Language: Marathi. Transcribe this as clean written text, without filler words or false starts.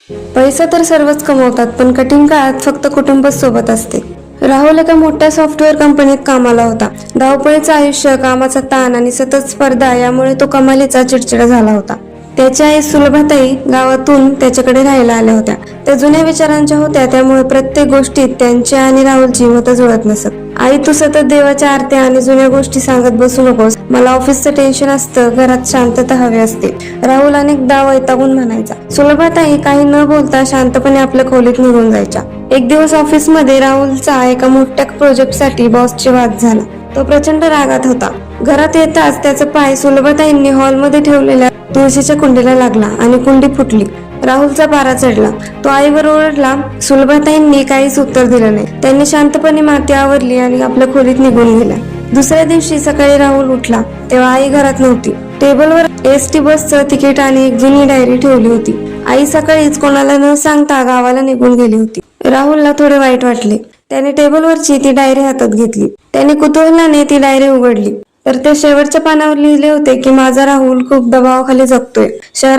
पैसा तर सर्वच कमवतात, पण कठीण काळात फक्त कुटुंबच सोबत असते. राहुल एका मोठ्या सॉफ्टवेअर कंपनीत कामाला होता. धावपळीचं आयुष्य, कामाचा ताण आणि सतत स्पर्धा यामुळे तो कमालीचा चिडचिडा झाला होता. त्याची आई सुलभाताई गावातून त्याच्याकडे राहायला आल्या होत्या. त्या जुन्या विचारांच्या होत्या, त्यामुळे प्रत्येक गोष्टीत त्यांची आणि राहुलची मतं जुळत नसत. आई, तू सतत देवाच्या आरत्या आणि जुन्या गोष्टी सांगत बसू नकोस. मला ऑफिसचं टेन्शन असतं, घरात शांतता हवी असते, राहुल अनेकदा वैतागून म्हणायचा. सुलभाताई काही न बोलता शांतपणे आपल्या खोलीत निघून जायच्या. एक दिवस ऑफिसमध्ये राहुलचा एका मोठ्या प्रोजेक्टसाठी बॉसशी वाद झाला. तो प्रचंड रागात होता. घरात येताच त्याचा पाय सुलभाताईंनी हॉलमध्ये ठेवलेल्या तुळशीच्या कुंडीला लागला आणि कुंडी फुटली. राहुलचा पारा चढला. तो आईवर ओरडला. सुलभाताईंनी काहीच उत्तर दिलं नाही. त्यांनी शांतपणे माती आवरली आणि आपल्या खोलीत निघून गेल्या. दुसऱ्या दिवशी सकाळी राहुल उठला तेव्हा आई घरात नव्हती. टेबलवर एसटी बसचं तिकीट आणि एक जुनी डायरी ठेवली होती. आई सकाळीच कोणाला न सांगता गावाला निघून गेली होती. राहुलला थोडे वाईट वाटले. त्याने टेबलवरची ती डायरी हातात घेतली. त्याने कुतूहलाने ती डायरी उघडली तर त्या शेवटच्या पानावर लिहिले होते की माझा राहुल खूप दबावाखाली जगतोय. शहरात